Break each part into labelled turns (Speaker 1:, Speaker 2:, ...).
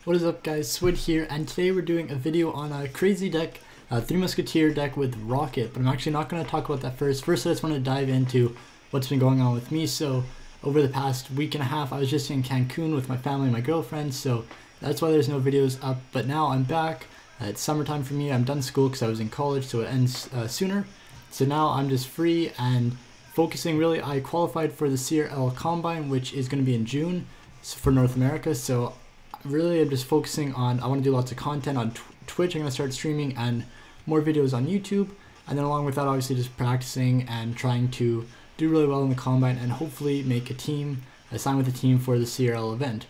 Speaker 1: What is up, guys? Swood here, and today we're doing a video on a crazy deck, a Three Musketeer deck with Rocket, but I'm actually not going to talk about that first. First, I just want to dive into what's been going on with me. So over the past week and a half, I was just in Cancun with my family and my girlfriend, so that's why there's no videos up. But now I'm back. It's summertime for me. I'm done school because I was in college, so it ends sooner. So now I'm just free and focusing really. I qualified for the CRL Combine, which is going to be in June for North America, so really I'm just focusing on, I want to do lots of content on Twitch. I'm going to start streaming and more videos on YouTube, and then along with that, obviously just practicing and trying to do really well in the Combine and hopefully make a team, sign with a team for the CRL event.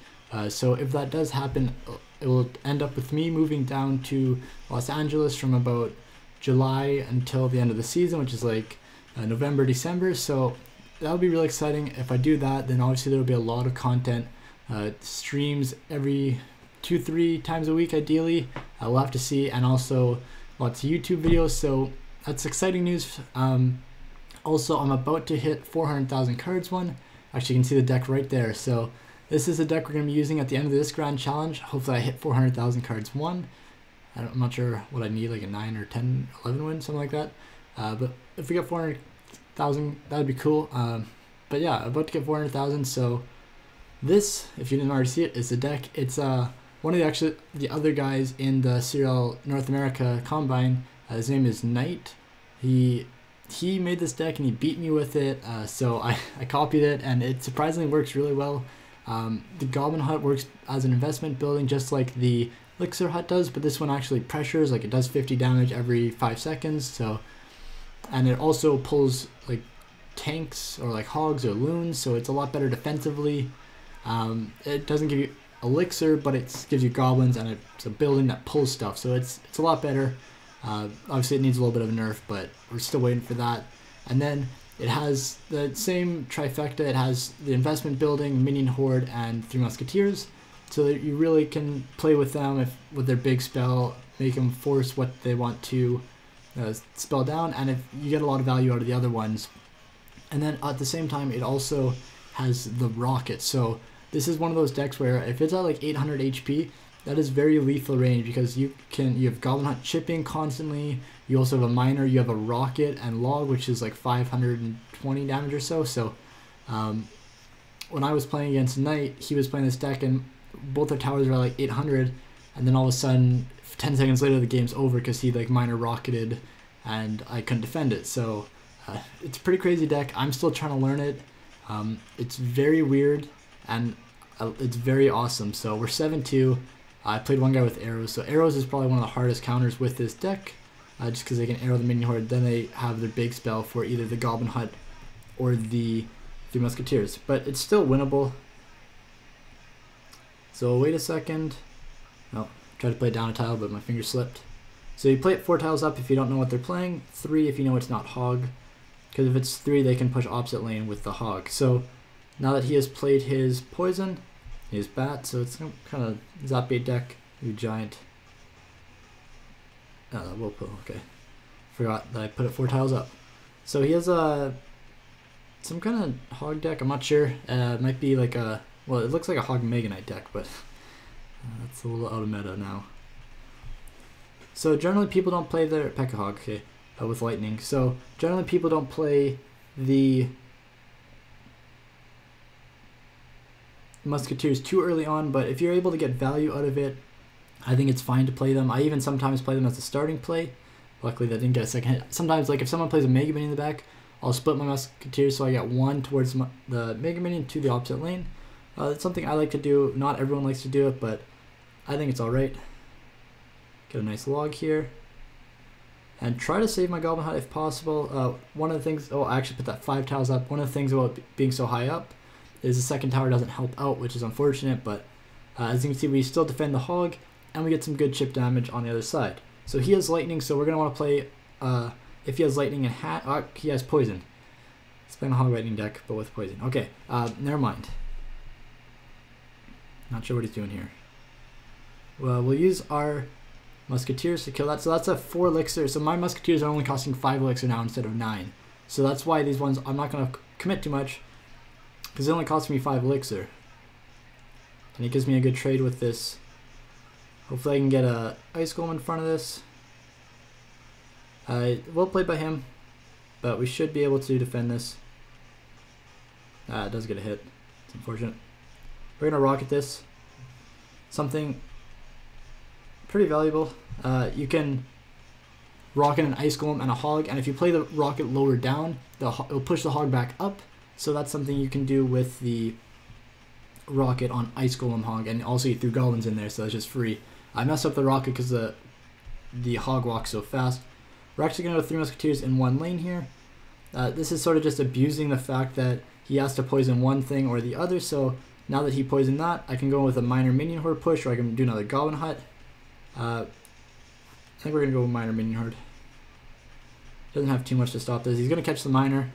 Speaker 1: So if that does happen, it will end up with me moving down to Los Angeles from about July until the end of the season, which is like November, December. So that'll be really exciting. If I do that, then obviously there will be a lot of content. Streams every 2-3 times a week ideally. We'll have to see, and also lots of YouTube videos, so that's exciting news. Also, I'm about to hit 400,000 cards one. Actually, you can see the deck right there. So this is the deck we're going to be using at the end of this grand challenge. Hopefully I hit 400,000 cards one. I'm not sure what I need, like a 9 or 10, 11 win, something like that. But if we get 400,000, that would be cool. But yeah, about to get 400,000, so this, if you didn't already see it, is the deck. It's one of the other guys in the CRL North America Combine. His name is Knight. He made this deck and he beat me with it. So I copied it, and it surprisingly works really well. The Goblin Hut works as an investment building just like the Elixir Hut does, but this one actually pressures, like it does 50 damage every 5 seconds. So, and it also pulls like tanks or like hogs or loons, so it's a lot better defensively. It doesn't give you elixir, but it gives you goblins, and it's a building that pulls stuff, so it's a lot better. Obviously it needs a little bit of a nerf, but we're still waiting for that. And then it has the same trifecta. It has the investment building, minion horde, and Three Musketeers, so that you really can play with them with their big spell, make them force what they want to spell down, and if you get a lot of value out of the other ones. And then at the same time, it also has the rocket. So this is one of those decks where if it's at like 800 HP, that is very lethal range, because you have Goblin Hunt chipping constantly. You also have a miner, you have a rocket and log, which is like 520 damage or so. So when I was playing against Knight, he was playing this deck and both their towers were like 800, and then all of a sudden 10 seconds later the game's over because he like miner rocketed and I couldn't defend it. So it's a pretty crazy deck. I'm still trying to learn it. It's very weird, and it's very awesome. So we're 7-2. I played one guy with arrows, so arrows is probably one of the hardest counters with this deck, just because they can arrow the minion horde. Then they have their big spell for either the Goblin Hut or the Three Musketeers, but it's still winnable. So wait a second. No, tried to play it down a tile, but my finger slipped. So you play it 4 tiles up if you don't know what they're playing, 3 if you know it's not hog, because if it's 3 they can push opposite lane with the hog. So now that he has played his poison, his bat, so it's kind of zap bait deck, you giant. Oh, whirlpool, okay. Forgot that I put it 4 tiles up. So he has some kind of hog deck, I'm not sure. It might be like a, well, it looks like a hog Mega Knight deck, but that's a little out of meta now. So generally people don't play their P.E.K.K.A. hog, okay, with lightning. So generally people don't play the Musketeers too early on, but if you're able to get value out of it, I think it's fine to play them. I even sometimes play them as a starting play. Luckily that didn't get a second hit. Sometimes, like if someone plays a Mega Minion in the back, I'll split my Musketeers so I get 1 towards the Mega Minion to the opposite lane. It's something I like to do. Not everyone likes to do it, but I think it's alright. Get a nice log here. And try to save my Goblin Hut if possible. One of the things, I actually put that 5 tiles up. One of the things about being so high up is the second tower doesn't help out, which is unfortunate, but as you can see, we still defend the hog, and we get some good chip damage on the other side. So he has lightning, so we're going to want to play, if he has lightning and hat, he has poison. He's playing a hog lightning deck, but with poison. Okay, never mind. Not sure what he's doing here. Well, we'll use our Musketeers to kill that. So that's a 4 elixir. So my Musketeers are only costing 5 elixir now instead of 9. So that's why these ones, I'm not going to commit too much, because it only costs me 5 elixir. And it gives me a good trade with this Hopefully I can get a Ice Golem in front of this. Well played by him, but we should be able to defend this. It does get a hit. It's unfortunate. We're going to rocket this. Something pretty valuable. You can rocket an Ice Golem and a Hog, and if you play the rocket lower down, it'll push the Hog back up. So that's something you can do with the rocket on Ice Golem Hog, and also you threw Goblins in there, so it's just free. I messed up the rocket because the Hog walks so fast. We're actually going to go 3 Musketeers in one lane here. This is sort of just abusing the fact that he has to poison one thing or the other, so now that he poisoned that, I can go with a minor minion horde push, or I can do another Goblin Hut. I think we're going to go with minor minion horde. Doesn't have too much to stop this. He's going to catch the miner.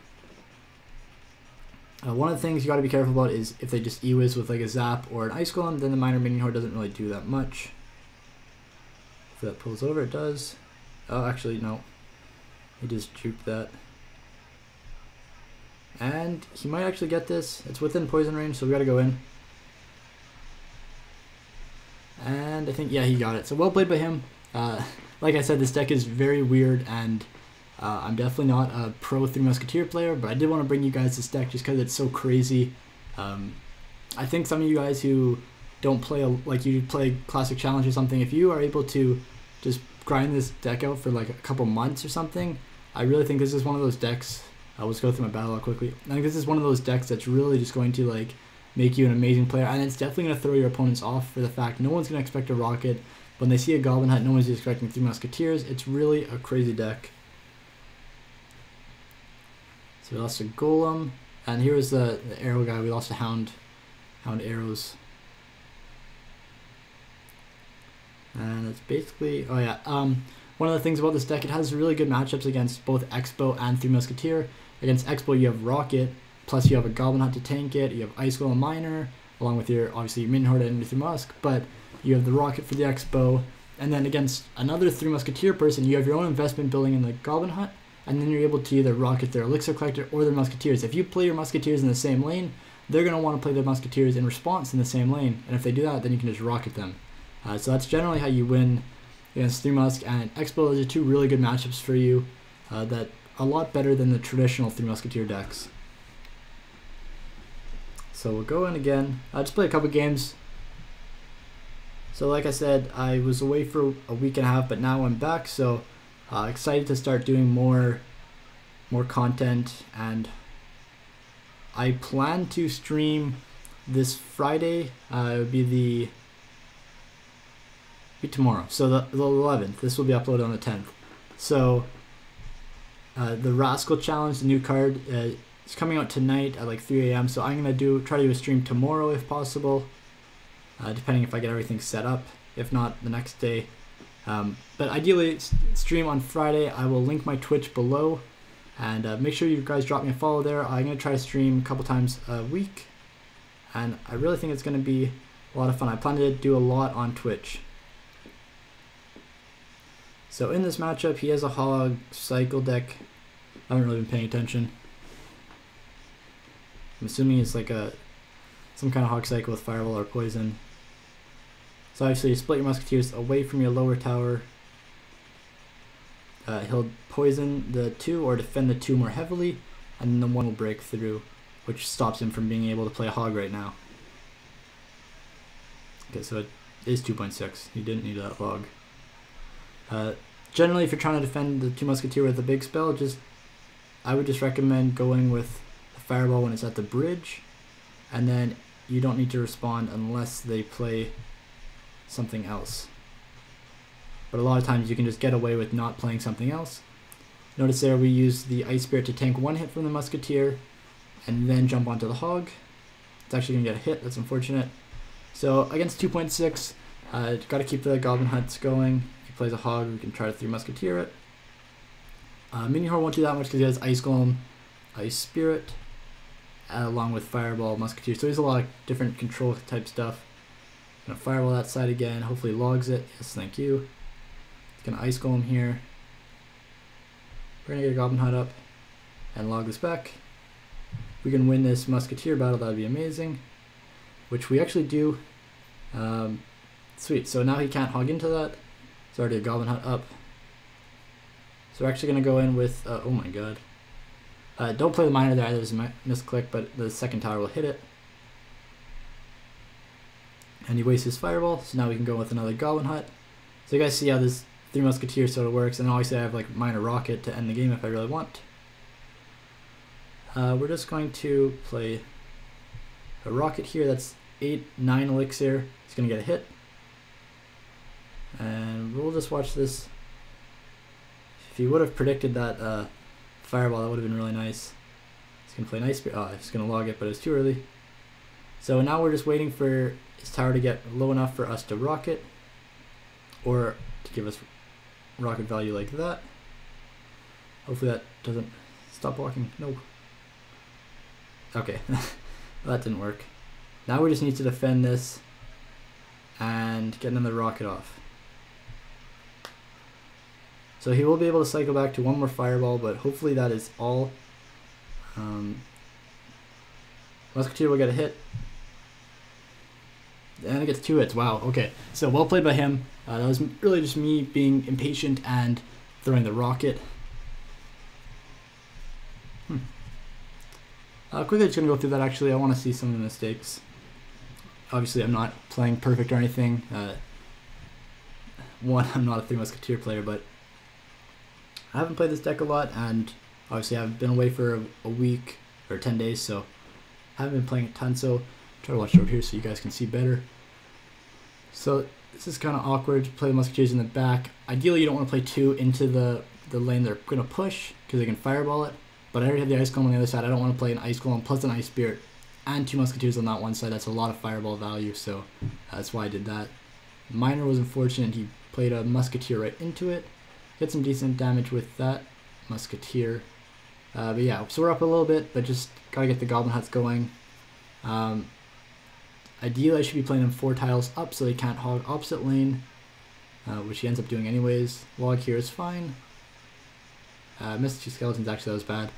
Speaker 1: One of the things you got to be careful about is if they just E-Wiz with like a Zap or an Ice Golem, then the minor minion horde doesn't really do that much. If that pulls over, it does. Oh, actually, no. He just juked that. And he might actually get this. It's within poison range, so we got to go in. And I think, yeah, he got it. So well played by him. Like I said, this deck is very weird, and I'm definitely not a pro 3 Musketeer player, but I did want to bring you guys this deck just because it's so crazy. I think some of you guys who don't play, like you play Classic Challenge or something, if you are able to just grind this deck out for like a couple months or something, I really think this is one of those decks. I'll just go through my battle log quickly. I think this is one of those decks that's really just going to like make you an amazing player, and it's definitely going to throw your opponents off for the fact no one's going to expect a rocket. When they see a Goblin Hut, no one's expecting 3 Musketeers. It's really a crazy deck. So we lost a Golem, and here was the arrow guy. We lost a Hound arrows. And it's basically, oh yeah, one of the things about this deck, it has really good matchups against both Expo and 3 Musketeer. Against Expo you have Rocket, plus you have a Goblin Hut to tank it, you have Ice Golem Miner, along with your, obviously, your Minion Horde and your 3 Musk, but you have the Rocket for the Expo, and then against another 3 Musketeer person, you have your own investment building in the Goblin Hut, and then you're able to either rocket their Elixir Collector or their Musketeers. If you play your Musketeers in the same lane, they're going to want to play their Musketeers in response in the same lane, and if they do that, then you can just rocket them. So that's generally how you win against 3 Musk and Expo. Those are 2 really good matchups for you that are a lot better than the traditional 3 Musketeer decks. So we'll go in again. I'll just play a couple games. So like I said, I was away for a week and a half, but now I'm back, so excited to start doing more content, and I plan to stream this Friday. It would be tomorrow, so the 11th. This will be uploaded on the 10th. So the Rascal Challenge, the new card, is coming out tonight at like 3 AM, so I'm gonna try to do a stream tomorrow if possible, depending if I get everything set up. If not, the next day. But ideally stream on Friday. I will link my Twitch below, and make sure you guys drop me a follow there. I'm gonna try to stream a couple times a week, and I really think it's gonna be a lot of fun. I plan to do a lot on Twitch. So in this matchup, he has a Hog Cycle deck. I haven't really been paying attention. I'm assuming it's like some kind of Hog Cycle with Fireball or Poison. So obviously you split your Musketeers away from your lower tower. He'll poison the 2 or defend the 2 more heavily, and then the 1 will break through, which stops him from being able to play a Hog right now. Okay, so it is 2.6. He didn't need that log. Generally, if you're trying to defend the 2 Musketeer with a big spell, I would just recommend going with the Fireball when it's at the bridge, and then you don't need to respond unless they play something else. But a lot of times you can just get away with not playing something else. Notice there we use the Ice Spirit to tank 1 hit from the Musketeer, and then jump onto the Hog. It's actually going to get a hit, that's unfortunate. So against 2.6, got to keep the Goblin Huts going. Plays a Hog, we can try to 3 Musketeer it. Minion Horde won't do that much because he has Ice Golem, Ice Spirit, along with Fireball, Musketeer. So there's a lot of different control type stuff. Gonna Fireball that side again, hopefully logs it. Yes, thank you. Gonna Ice Golem here. We're gonna get a Goblin Hut up and log this back. If we can win this Musketeer battle, that would be amazing. Which we actually do. Sweet, so now he can't hog into that. It's already a Goblin Hut up. So we're actually going to go in with, oh my god. Don't play the miner there either, there's a misclick, but the second tower will hit it. And he wastes his fireball, so now we can go with another Goblin Hut. So you guys see how this Three Musketeers sort of works, and obviously I have like miner rocket to end the game if I really want. We're just going to play a rocket here, that's 8-9 elixir, it's going to get a hit. And we'll just watch this. If he would have predicted that fireball, that would have been really nice. He's going to play nice, oh, he's going to log it, but it's too early. So now we're just waiting for his tower to get low enough for us to rocket, or to give us rocket value like that. Hopefully that doesn't stop walking. No. Okay, that didn't work. Now we just need to defend this and get another rocket off. So he will be able to cycle back to one more fireball, but hopefully that is all. Musketeer will get a hit. And it gets 2 hits. Wow, okay. So well played by him. That was really just me being impatient and throwing the rocket. Quickly just going to go through that actually. I want to see some of the mistakes. Obviously I'm not playing perfect or anything. One, I'm not a Three Musketeer player, but I haven't played this deck a lot, and obviously I've been away for a week or 10 days, so I haven't been playing a ton, so try to watch over here so you guys can see better. So this is kind of awkward to play the Musketeers in the back. Ideally you don't want to play 2 into the lane they're going to push, because they can fireball it, but I already have the Ice Golem on the other side. I don't want to play an Ice Golem plus an Ice Spirit and 2 Musketeers on that one side. That's a lot of fireball value, so that's why I did that. Miner was unfortunate. He played a Musketeer right into it. Get some decent damage with that Musketeer. But yeah, so we're up a little bit, but just gotta get the Goblin Huts going. Ideally I should be playing them 4 tiles up so they can't hog opposite lane, which he ends up doing anyways. Log here is fine. Missed 2 skeletons, actually that was bad.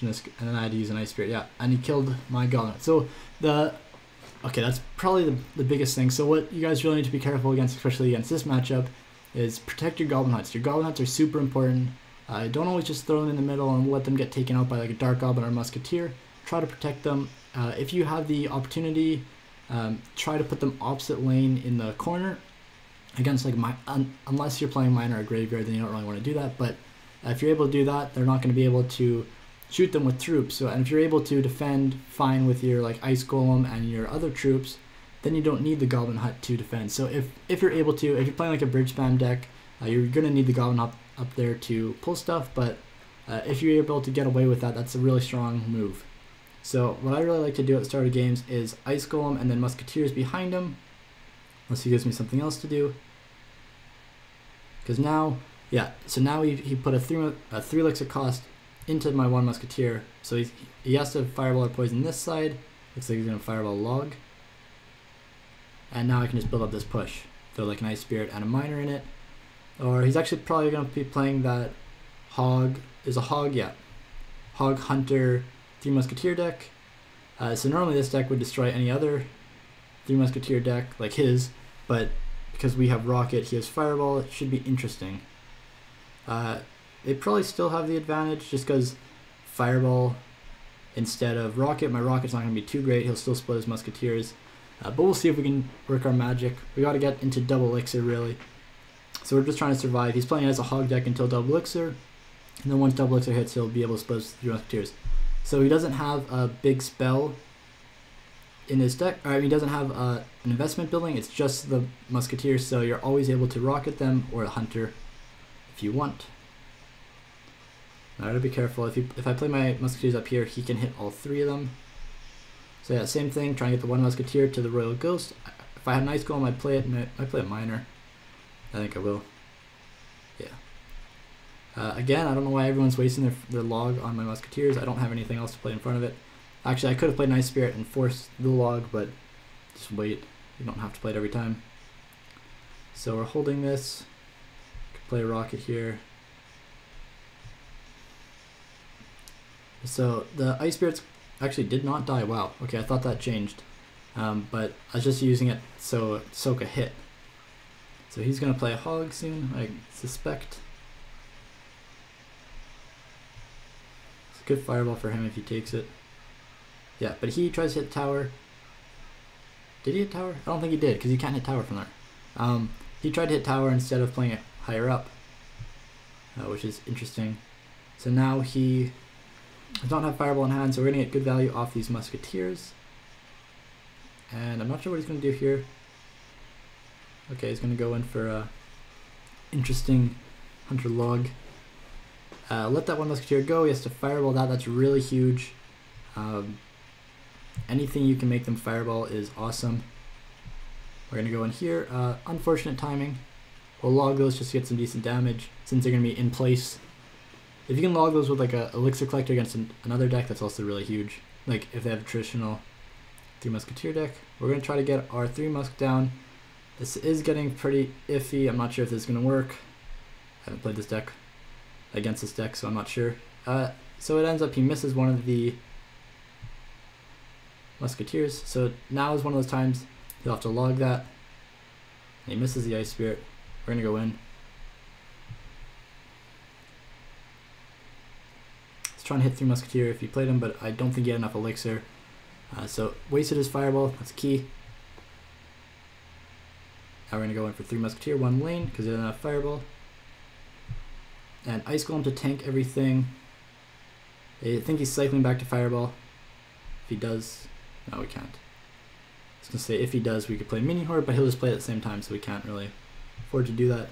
Speaker 1: And then I had to use an Ice Spirit, yeah, and he killed my Goblin. So okay, that's probably the biggest thing. So what you guys really need to be careful against, especially against this matchup, is protect your Goblin Huts. Your Goblin Huts are super important. Don't always just throw them in the middle and let them get taken out by like a Dark Goblin or a Musketeer. Try to protect them. If you have the opportunity, try to put them opposite lane in the corner against like unless you're playing Miner or Graveyard, then you don't really want to do that. But if you're able to do that, they're not going to be able to shoot them with troops. So, and if you're able to defend fine with your like Ice Golem and your other troops, then you don't need the Goblin Hut to defend. So if you're able to, if you're playing like a bridge spam deck, you're going to need the Goblin Hut up there to pull stuff, but if you're able to get away with that, that's a really strong move. So what I really like to do at the start of games is Ice Golem and then Musketeers behind him, unless he gives me something else to do. Because now, yeah, so now he put a 3 elixir cost into my 1 Musketeer, so he has to fireball or poison this side. Looks like he's going to fireball log. And now I can just build up this push. Throw like an Ice Spirit and a Miner in it. Or he's actually probably going to be playing that Hog, is a Hog, yeah. Hog Hunter 3 Musketeer deck. So normally this deck would destroy any other 3 Musketeer deck like his, but because we have Rocket, he has Fireball, it should be interesting. They probably still have the advantage just because Fireball instead of Rocket, my Rocket's not going to be too great, he'll still split his Musketeers. But we'll see if we can work our magic. We got to get into double elixir really. So we're just trying to survive. He's playing as a Hog deck until double elixir, and then once double elixir hits, he'll be able to split his 3 Musketeers. So he doesn't have a big spell in his deck, or he doesn't have an investment building, it's just the Musketeers, so you're always able to rocket them or a Hunter if you want. Now I gotta be careful, if I play my Musketeers up here, he can hit all 3 of them. So yeah, same thing, try and get the 1 Musketeer to the Royal Ghost. If I had an Ice Golem, I'd play it, and I'd play a Miner. I think I will. Yeah. Again, I don't know why everyone's wasting their log on my Musketeers. I don't have anything else to play in front of it. Actually, I could have played Ice Spirit and forced the log, but just wait. You don't have to play it every time. So we're holding this. Could play a Rocket here. So the Ice Spirits actually did not die. Wow. Okay, I thought that changed. But I was just using it so soak a hit. So he's gonna play a hog soon, I suspect. It's a good fireball for him if he takes it. Yeah, but he tries to hit tower. Did he hit tower? I don't think he did, because you can't hit tower from there. He tried to hit tower instead of playing it higher up, which is interesting. So now he does not have fireball in hand, so we're going to get good value off these musketeers. And I'm not sure what he's going to do here. Okay, he's going to go in for a interesting hunter log. Let that one musketeer go. He has to fireball that. That's really huge. Anything you can make them fireball is awesome. We're going to go in here. Unfortunate timing. We'll log those just to get some decent damage since they're going to be in place. If you can log those with like a elixir collector against another deck, that's also really huge. Like if they have a traditional 3 musketeer deck. We're going to try to get our 3 musk down. This is getting pretty iffy. I'm not sure if this is going to work. I haven't played this deck against this deck, so I'm not sure. So it ends up he misses one of the musketeers. So now is one of those times he'll have to log that. And he misses the ice spirit. We're going to go in. He's trying to hit 3 musketeer if he played him, but I don't think he had enough elixir. So wasted his fireball. That's key. Now we're going to go in for 3 musketeer, 1 lane, because he doesn't have fireball. And ice golem to tank everything. I think he's cycling back to fireball. If he does, no, we can't. I was going to say if he does, we could play mini horde, but he'll just play at the same time, so we can't really afford to do that.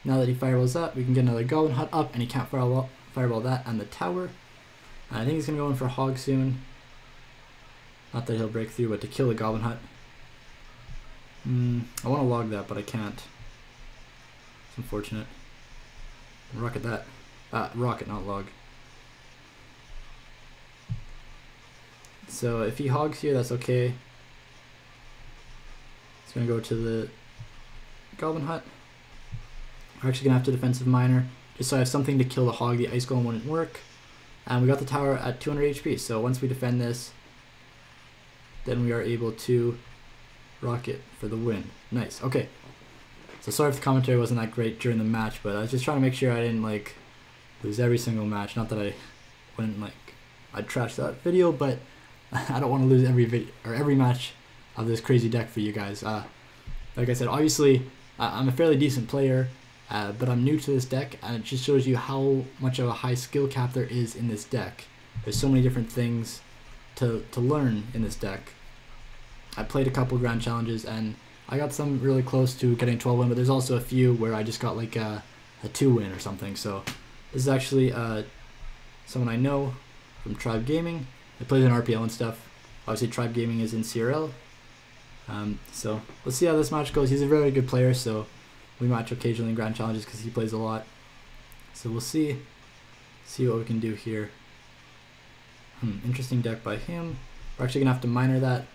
Speaker 1: Now that he fireballs that, we can get another goblin hut up, and he can't fireball that and the tower. I think he's going to go in for hog soon. Not that he'll break through, but to kill the goblin hut. I want to log that, but I can't. It's unfortunate. Rocket that. Rocket, not log. So if he hogs here, that's okay. He's going to go to the goblin hut. We're actually going to have to defensive miner, just so I have something to kill the hog. The ice golem wouldn't work. And we got the tower at 200 HP, so once we defend this, then we are able to rocket for the win. Nice, okay. So sorry if the commentary wasn't that great during the match, but I was just trying to make sure I didn't like lose every single match. Not that I wouldn't like, I'd trash that video, but I don't want to lose every video or every match of this crazy deck for you guys. Like I said, obviously I'm a fairly decent player, but I'm new to this deck, and it just shows you how much of a high skill cap there is in this deck. There's so many different things to learn in this deck. I played a couple grand challenges and I got some really close to getting 12 win, but there's also a few where I just got like a 2 win or something. So this is actually someone I know from Tribe Gaming. He plays in RPL and stuff. Obviously Tribe Gaming is in CRL. So let's see how this match goes. He's a very good player, so we match occasionally in grand challenges because he plays a lot. So we'll see what we can do here. Interesting deck by him. We're actually gonna have to miner that.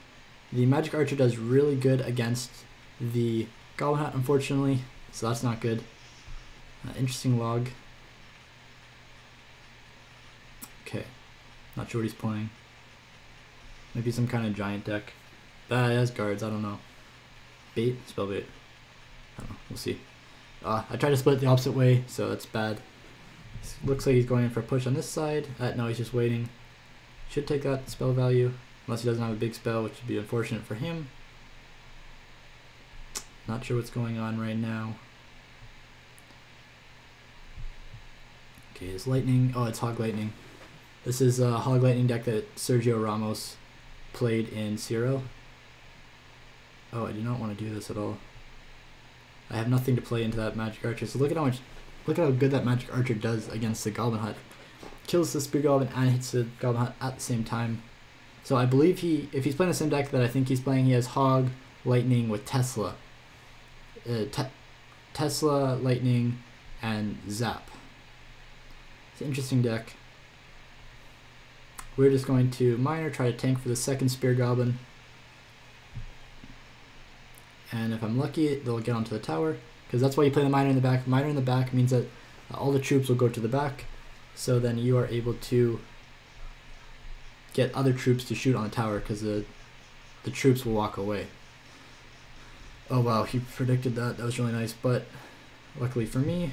Speaker 1: The Magic Archer does really good against the Goblin Hat, unfortunately, so that's not good. Interesting log. Okay, not sure what he's playing. Maybe some kind of giant deck. He has guards, I don't know. Bait? Spell bait. I don't know, we'll see. I tried to split it the opposite way, so that's bad. Looks like he's going in for a push on this side. No, he's just waiting. Should take that spell value. Unless he doesn't have a big spell, which would be unfortunate for him. Not sure what's going on right now. Okay, it's lightning. Oh, it's Hog Lightning. This is a Hog Lightning deck that Sergio Ramos played in CRL. Oh, I do not want to do this at all. I have nothing to play into that Magic Archer. So look at how good that Magic Archer does against the Goblin Hut. Kills the Spear Goblin and hits the Goblin Hut at the same time. So I believe if he's playing the same deck that I think he's playing, he has Hog, Lightning with Tesla. Tesla, Lightning, and Zap. It's an interesting deck. We're just going to miner, try to tank for the second Spear Goblin. And if I'm lucky, they'll get onto the tower, because that's why you play the miner in the back. Miner in the back means that all the troops will go to the back, so then you are able to get other troops to shoot on the tower, because the troops will walk away. Oh wow, he predicted that. That was really nice, but luckily for me,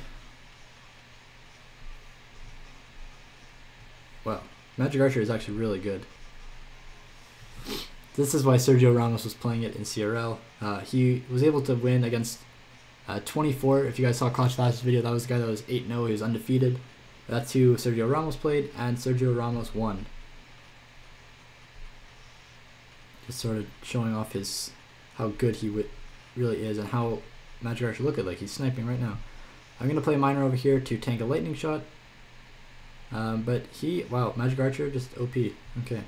Speaker 1: wow, Magic Archer is actually really good. This is why Sergio Ramos was playing it in CRL. He was able to win against 24. If you guys saw Clutch Fast's video, that was the guy that was 8-0. He was undefeated. That's who Sergio Ramos played, and Sergio Ramos won. Just sort of showing off how good he really is and how Magic Archer look at. Like he's sniping right now. I'm gonna play Miner over here to tank a lightning shot. But wow, Magic Archer just OP. Okay.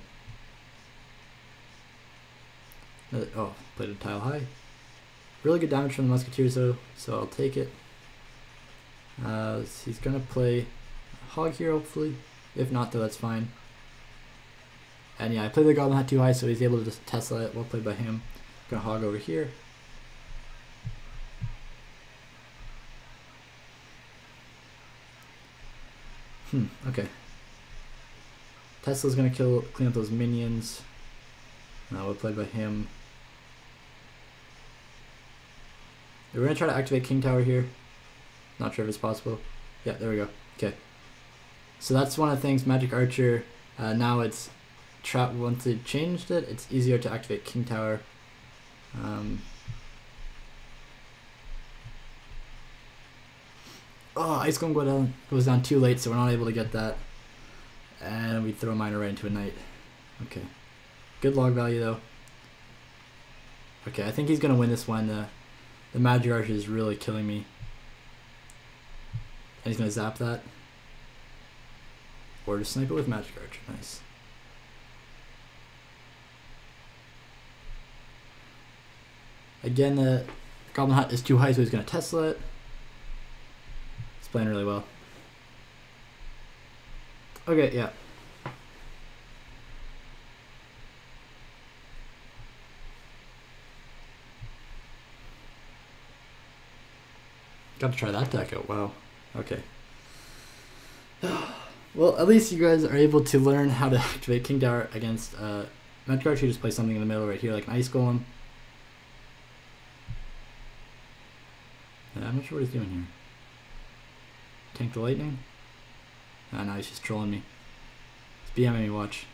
Speaker 1: Oh, played a tile high. Really good damage from the Musketeers though, so I'll take it. He's gonna play Hog here hopefully. If not though, that's fine. And yeah, I played the Goblin Hat too high, so he's able to just Tesla it. Well played by him. Gonna Hog over here. Okay. Tesla's gonna clean up those minions. Well played by him. We're gonna try to activate King Tower here. Not sure if it's possible. Yeah, there we go. Okay. So that's one of the things Magic Archer. Now it's once they changed it, it's easier to activate King Tower. Oh, Ice Golem goes down too late, so we're not able to get that. And we throw a Miner right into a Knight. Okay. Good log value though. Okay, I think he's gonna win this one. The Magic Archer is really killing me. And he's gonna zap that. Or just snipe it with Magic Archer. Nice. Again, the Goblin Hat is too high, so he's gonna Tesla it. He's playing really well. Okay, yeah. Got to try that deck out. Wow. Okay. Well, at least you guys are able to learn how to activate King Tower against Magic Archer. Just play something in the middle right here, like an Ice Golem. Yeah, I'm not sure what he's doing here. Tank the lightning. Ah, no, he's just trolling me. He's BMing me, watch.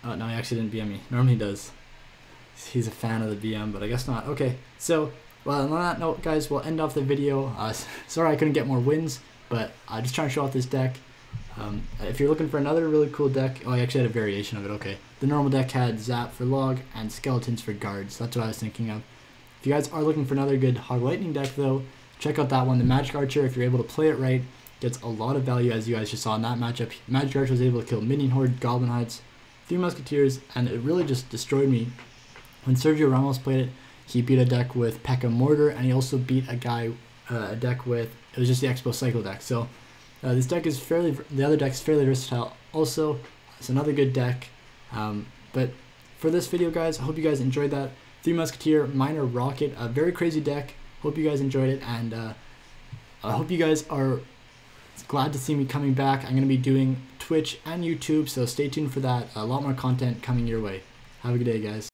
Speaker 1: Oh, no, he actually didn't BM me. Normally he does. He's a fan of the BM, but I guess not. Okay, so, well, on that note, guys, we'll end off the video. Sorry I couldn't get more wins, but I'm just trying to show off this deck. If you're looking for another really cool deck, oh, I actually had a variation of it, okay. The normal deck had Zap for Log and Skeletons for Guards. That's what I was thinking of. If you guys are looking for another good Hog Lightning deck, though, check out that one. The Magic Archer, if you're able to play it right, gets a lot of value, as you guys just saw in that matchup. Magic Archer was able to kill Minion Horde, Goblin Heights, 3 Musketeers, and it really just destroyed me. When Sergio Ramos played it, he beat a deck with P.E.K.K.A. Mortar, and he also beat a deck with, it was just the Expo Cycle deck. So this deck is the other deck is fairly versatile. Also, it's another good deck. But for this video, guys, I hope you guys enjoyed that. 3 Musketeer, Miner, Rocket, a very crazy deck. Hope you guys enjoyed it, and I hope you guys are glad to see me coming back. I'm going to be doing Twitch and YouTube, so stay tuned for that. A lot more content coming your way. Have a good day, guys.